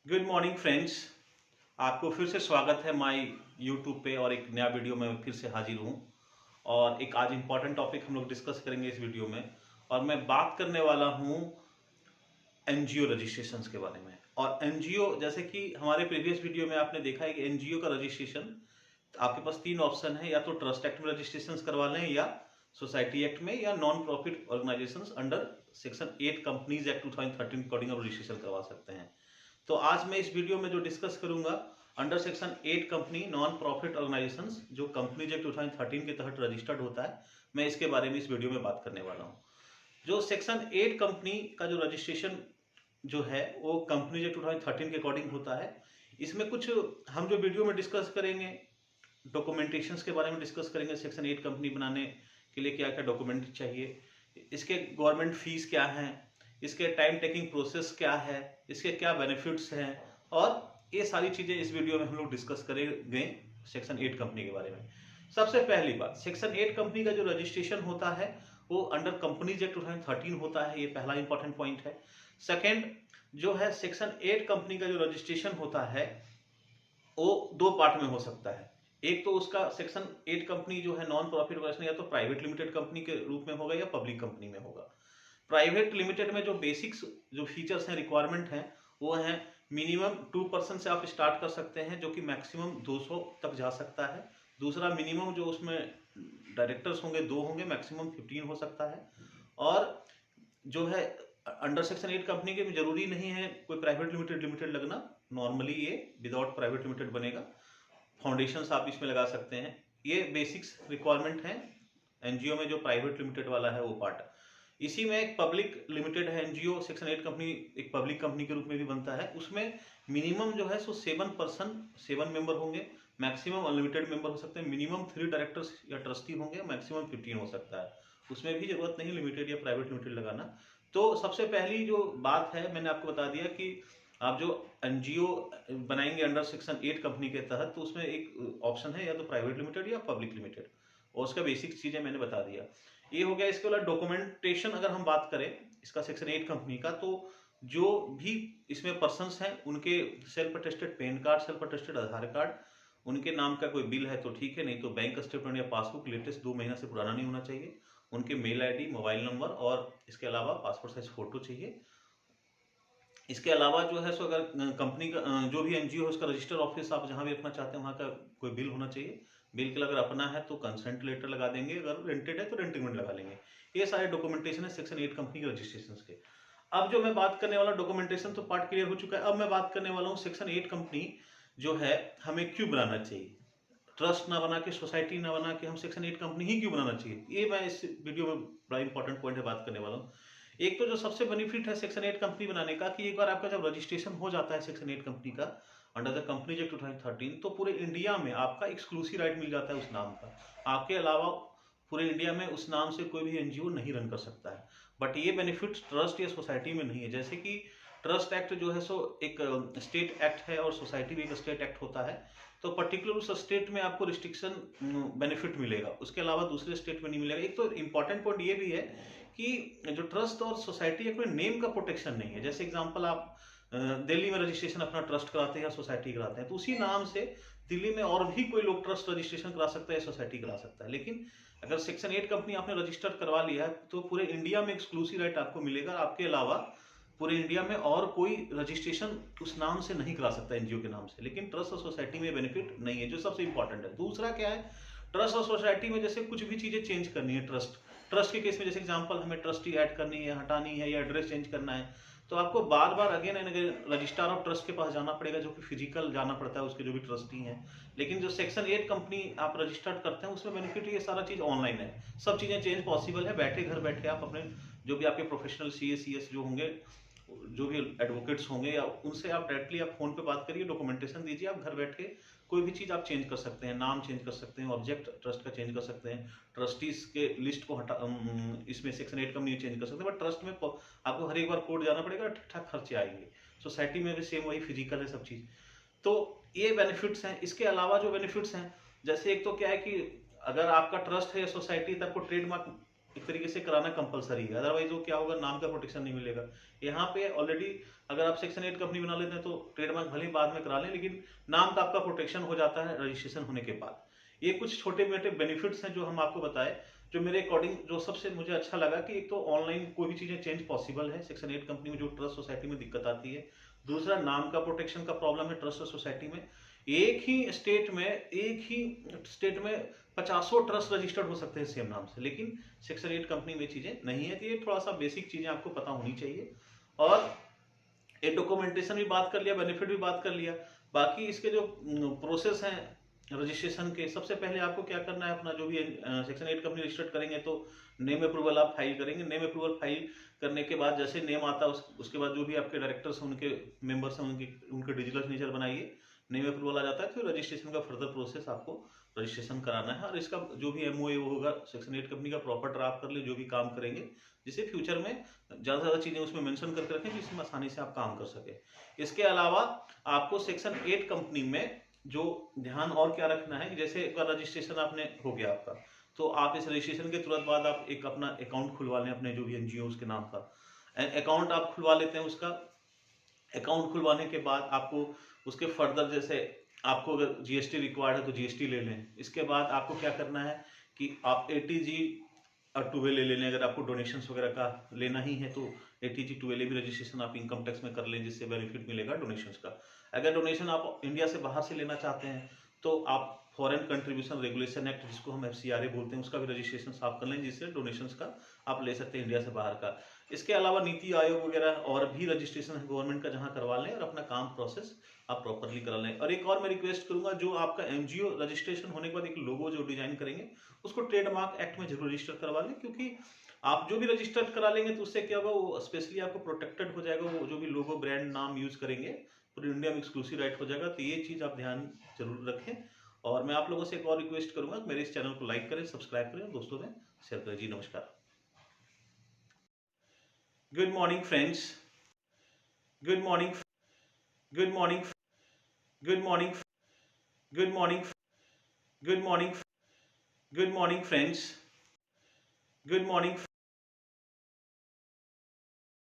Good morning friends. आपको फिर से स्वागत है माय यूट्यूब पे और एक नया वीडियो में फिर से हाजिर हूँ। और एक आज इम्पॉर्टेंट टॉपिक हम लोग डिस्कस करेंगे इस वीडियो में। और मैं बात करने वाला हूँ एनजीओ रजिस्ट्रेशंस के बारे में। और एनजीओ जैसे कि हमारे प्रीवियस वीडियो में आपने देखा है कि एनजीओ का रजिस्ट्रेशन आपके पास तीन ऑप्शन है, या तो ट्रस्ट एक्ट में रजिस्ट्रेशन करवा लें, या सोसाइटी एक्ट में, या non profit organisations under section 8 companies act 2013 according आप रजिस्ट्रेशन करवा सकते हैं। तो आज मैं इस वीडियो में जो डिस्कस करूंगा under section 8 company non profit organisations जो कंपनीज एक्ट 2013 के तहत रजिस्टर्ड होता है, मैं इसके बारे में इस वीडियो में बात करने वाला हूं। जो सेक्शन 8 कंपनी का जो रजिस्ट्रेशन जो है वो कंपनीज एक्ट 2013 के अकॉर्डिंग होता है। इसमें कुछ हम जो वीडियो में डिस्कस करेंगे डॉक्यूमेंटेशंस के बारे में डिस्कस करेंगे। सेक्शन 8 कंपनी बनाने के लिए क्या क्या डॉक्यूमेंट चाहिए, इसके गवर्नमेंट फीस क्या हैं, इसके टाइम टेकिंग प्रोसेस क्या है, इसके क्या बेनिफिट्स हैं, और ये सारी चीजें इस वीडियो में हम लोग डिस्कस करेंगे सेक्शन 8 कंपनी के बारे में। सबसे पहली बात, सेक्शन 8 कंपनी का जो रजिस्ट्रेशन होता है वो अंडर कंपनीज एक्ट 2013 होता है, ये पहला इंपॉर्टेंट पॉइंट है। सेकेंड जो है, सेक्शन 8 कंपनी का जो रजिस्ट्रेशन होता है वो दो पार्ट में हो सकता है। एक तो उसका सेक्शन 8 कंपनी जो है नॉन प्रॉफिट ऑर्गेनाइजेशन या तो प्राइवेट लिमिटेड कंपनी के रूप में होगा या पब्लिक कंपनी में होगा। प्राइवेट लिमिटेड में जो बेसिक्स जो फीचर्स हैं, रिक्वायरमेंट हैं, वो हैं मिनिमम 2% से आप स्टार्ट कर सकते हैं, जो कि मैक्सिमम 200 तक जा सकता है। दूसरा, मिनिमम जो उसमें डायरेक्टर्स होंगे 2 होंगे, मैक्सिमम 15 हो सकता है। और जो है अंडर सेक्शन 8 कंपनी के जरूरी नहीं है कोई प्राइवेट लिमिटेड लगना, नॉर्मली ये विदाउट प्राइवेट लिमिटेड बनेगा। फाउंडेशंस आप इसमें लगा सकते हैं। ये बेसिक्स रिक्वायरमेंट है। एनजीओ में जो प्राइवेट लिमिटेड वाला है वो पार्ट, इसी में एक पब्लिक लिमिटेड है एनजीओ सेक्शन 8 कंपनी, एक पब्लिक कंपनी के रूप में भी बनता है। उसमें मिनिमम जो है सो 7 मेंबर होंगे, मैक्सिमम अनलिमिटेड मेंबर हो सकते हैं। मिनिमम 3 डायरेक्टर्स या ट्रस्टी होंगे, मैक्सिमम 15 हो सकता है। उसमें भी जरूरत नहीं लिमिटेड या प्राइवेट लिमिटेड लगाना। तो सबसे पहली जो बात है, मैंने आपको बता दिया कि आप जो एनजीओ बनाएंगे अंडर सेक्शन 8 कंपनी के तहत, तो उसमें एक ऑप्शन है या तो प्राइवेट लिमिटेड या पब्लिक लिमिटेड, और उसका बेसिक चीजें मैंने बता दिया। ये हो गया। इसके बाद डॉक्यूमेंटेशन अगर हम बात करें इसका सेक्शन 8 कंपनी का, तो जो भी इसमें पर्सन्स हैं उनके self attested pan card, self attested Aadhaar card, उनके नाम का कोई बिल है तो ठीक है, नहीं तो बैंक स्टेटमेंट या पासबुक लेटेस्ट 2 महीना से पुराना नहीं होना चाहिए। उनके मेल आईडी, मोबाइल नंबर, और इसके अलावा पासपोर्ट साइज फोटो चाहिए। इसके अलावा जो है सो अगर कंपनी का जो भी एनजीओ है उसका रजिस्टर ऑफिस आप जहां भी रखना चाहते हैं वहां का कोई बिल होना चाहिए। बिल के लिए अगर अपना है तो कंसेंट लेटर लगा देंगे, अगर रेंटेड है तो रेंट एग्रीमेंट लगा लेंगे। ये सारे डॉक्यूमेंटेशन है सेक्शन 8 कंपनी के रजिस्ट्रेशन के। अब जो मैं बात करने वाला डॉक्यूमेंटेशन तो पार्ट क्लियर हो चुका है। अब मैं बात करने वाला हूँ सेक्शन 8 कंपनी जो है हमें क्यों बनाना चाहिए। ट्रस्ट ना बना के, सोसाइटी ना बना के, हम सेक्शन 8 कंपनी ही क्यों बनाना चाहिए, ये मैं इस वीडियो में बड़ा इंपॉर्टेंट पॉइंट है बात करने वाला हूँ। एक तो जो सबसे बेनिफिट है सेक्शन 8 कंपनी बनाने का, कि एक बार आपका जब रजिस्ट्रेशन हो जाता है सेक्शन 8 कंपनी का अंडर द कंपनीज एक्ट 2013, तो पूरे इंडिया में आपका एक्सक्लूसिव राइट मिल जाता है उस नाम का। आपके अलावा पूरे इंडिया में उस नाम से कोई भी एनजीओ नहीं रन कर सकता है। बट ये बेनिफिट ट्रस्ट या सोसाइटी में नहीं है। जैसे कि ट्रस्ट एक्ट जो है सो एक स्टेट एक्ट है और सोसाइटी भी एक स्टेट एक्ट होता है, तो पर्टिकुलर उस स्टेट में आपको रिस्ट्रिक्शन बेनिफिट मिलेगा, उसके अलावा दूसरे स्टेट में नहीं मिलेगा। एक तो इंपॉर्टेंट पॉइंट ये भी है कि जो ट्रस्ट और सोसाइटी है, कोई नेम का प्रोटेक्शन नहीं है। जैसे एग्जांपल, आप दिल्ली में रजिस्ट्रेशन अपना ट्रस्ट कराते हैं या सोसाइटी कराते हैं, तो उसी नाम से दिल्ली में और भी कोई लोग ट्रस्ट रजिस्ट्रेशन करा सकता है या सोसाइटी करा सकता है। लेकिन अगर सेक्शन 8 कंपनी आपने रजिस्टर करवा लिया है तो पूरे इंडिया में एक्सक्लूसिव राइट आपको मिलेगा। आपके अलावा पूरे इंडिया में और कोई रजिस्ट्रेशन उस नाम से नहीं करा सकता एनजीओ के नाम से। लेकिन ट्रस्ट और सोसाइटी में बेनिफिट नहीं है, जो सबसे इंपॉर्टेंट है। दूसरा क्या है, ट्रस्ट और सोसाइटी में जैसे कुछ भी चीजें चेंज करनी है, ट्रस्ट के केस में जैसे एग्जांपल हमें ट्रस्टी ऐड करनी है, हटानी है, या एड्रेस चेंज करना है, तो आपको बार बार again and again registrar of trust के पास जाना पड़ेगा, जो कि फिजिकल जाना पड़ता है उसके जो भी ट्रस्टी हैं। लेकिन जो सेक्शन 8 कंपनी आप रजिस्टर्ड करते हैं उसमें बेनिफिट ये सारा चीज ऑनलाइन है, सब चीजें चेंज पॉसिबल है। बैठे घर बैठे आप अपने जो भी आपके प्रोफेशनल सीएस जो होंगे, जो भी एडवोकेट्स होंगे, या उनसे आप डायरेक्टली आप फोन पे बात करिए, डॉक्यूमेंटेशन दीजिए, आप घर बैठ के कोई भी चीज आप चेंज कर सकते हैं, नाम चेंज कर सकते हैं, ऑब्जेक्ट ट्रस्ट का चेंज कर सकते हैं, ट्रस्टीज के लिस्ट को हटा इसमें सेक्शन 8 कंपनी चेंज कर सकते हैं। बट ट्रस्ट में आपको हर एक बार कोर्ट जाना पड़ेगा, ठीक ठाक खर्चे आएंगे। सोसाइटी में भी सेम वही, फिजिकल है सब चीज। तो ये बेनिफिट्स हैं। इसके अलावा जो बेनिफिट्स हैं, जैसे एक तो क्या है कि अगर आपका ट्रस्ट है या सोसाइटी, तो आपको ट्रेडमार्क एक तरीके से कराना कंपलसरी है, अदरवाइज वो क्या होगा, नाम का प्रोटेक्शन नहीं मिलेगा। यहाँ पे ऑलरेडी अगर आप सेक्शन 8 कंपनी बना लेते हैं तो ट्रेडमार्क भले ही बाद में करा लें, लेकिन नाम का आपका प्रोटेक्शन हो जाता है रजिस्ट्रेशन होने के बाद। ये कुछ छोटे मोटे बेनिफिट्स हैं जो हम आपको बताए, जो मेरे अकॉर्डिंग जो सबसे मुझे अच्छा लगा कि एक तो ऑनलाइन कोई भी चीजें चेंज पॉसिबल है सेक्शन 8 कंपनी में, जो ट्रस्ट सोसाइटी में दिक्कत आती है। दूसरा, नाम का प्रोटेक्शन का प्रॉब्लम है ट्रस्ट सोसाइटी में। एक ही स्टेट में 50 ट्रस्ट रजिस्टर्ड हो सकते हैं सेम नाम से, लेकिन सेक्शन 8 कंपनी में चीजें नहीं है। तो ये थोड़ा सा बेसिक चीजें आपको पता होनी चाहिए। और ये डॉक्यूमेंटेशन भी बात कर लिया, बेनिफिट भी बात कर लिया। बाकी इसके जो प्रोसेस हैं रजिस्ट्रेशन के, सबसे पहले आपको क्या करना है, अपना जो भी सेक्शन 8 कंपनी रजिस्टर्ड करेंगे तो नेम अप्रूवल आप फाइल करेंगे। नेम अप्रूवल फाइल करने के बाद जैसे नेम आता है उसके बाद जो भी आपके डायरेक्टर्स हैं, उनके मेंबर्स हैं, उनके डिजिटल सिग्नेचर बनाइए। नेम अप्रूवल आ जाता है, फिर रजिस्ट्रेशन का फर्दर प्रोसेस आपको रजिस्ट्रेशन कराना है। और इसका जो भी एमओए होगा सेक्शन 8 कंपनी का प्रॉपर ड्राफ्ट कर ले, जो भी काम करेंगे, जिससे फ्यूचर में ज़्यादा से ज़्यादा चीज़ें उसमें मेंशन करके रखें जिसमें आसानी से आप काम कर सके। इसके अलावा आपको सेक्शन 8 कंपनी में जो ध्यान और क्या रखना है कि जैसे एक बार रजिस्ट्रेशन आपने हो गया आपका, तो आप इस रजिस्ट्रेशन के तुरंत बाद आप एक अपना अकाउंट खुलवा लें अपने जो भी एनजीओ के नाम का अकाउंट आप खुलवा लेते हैं। उसका अकाउंट खुलवाने के बाद आपको उसके फर्दर जैसे आपको अगर जीएसटी रिक्वायर्ड है तो जीएसटी ले लें। इसके बाद आपको क्या करना है कि आप एटीजी और 12A ले लें। अगर आपको डोनेशंस वगैरह का लेना ही है तो एटीजी 12A भी रजिस्ट्रेशन आप इनकम टैक्स में कर लें, जिससे बेनिफिट मिलेगा डोनेशंस का। अगर डोनेशन आप इंडिया से बाहर से लेना चाहते हैं तो आप फॉरेन कंट्रीब्यूशन रेगुलेशन एक्ट, जिसको हम FCRA बोलते हैं, उसका भी रजिस्ट्रेशन आप कर लें, जिससे डोनेशंस का आप ले सकते हैं इंडिया से बाहर का। इसके अलावा नीति आयोग वगैरह और भी रजिस्ट्रेशन है गवर्नमेंट का, जहां करवा लें और अपना काम प्रोसेस आप प्रॉपरली करा लें। और एक और मैं रिक्वेस्ट करूंगा, जो आपका एनजीओ रजिस्ट्रेशन होने के बाद एक लोगो जो डिजाइन करेंगे उसको ट्रेडमार्क एक्ट में जरूर रजिस्टर करवा लें, क्योंकि आप जो भी रजिस्टर करा लेंगे तो उससे क्या होगा, वो स्पेशली आपको प्रोटेक्टेड हो जाएगा। वो जो भी लोगो ब्रांड नाम यूज करेंगे पूरी इंडिया में एक्सक्लूसिव राइट हो जाएगा। तो ये चीज आप ध्यान जरूर रखें। और मैं आप लोगों से एक और रिक्वेस्ट करूंगा, मेरे इस चैनल को लाइक करें, सब्सक्राइब करें और दोस्तों में शेयर करें। जी नमस्कार। Good morning friends. Good morning. Good morning. Good morning. Good morning. Good morning. Good morning friends. Good morning.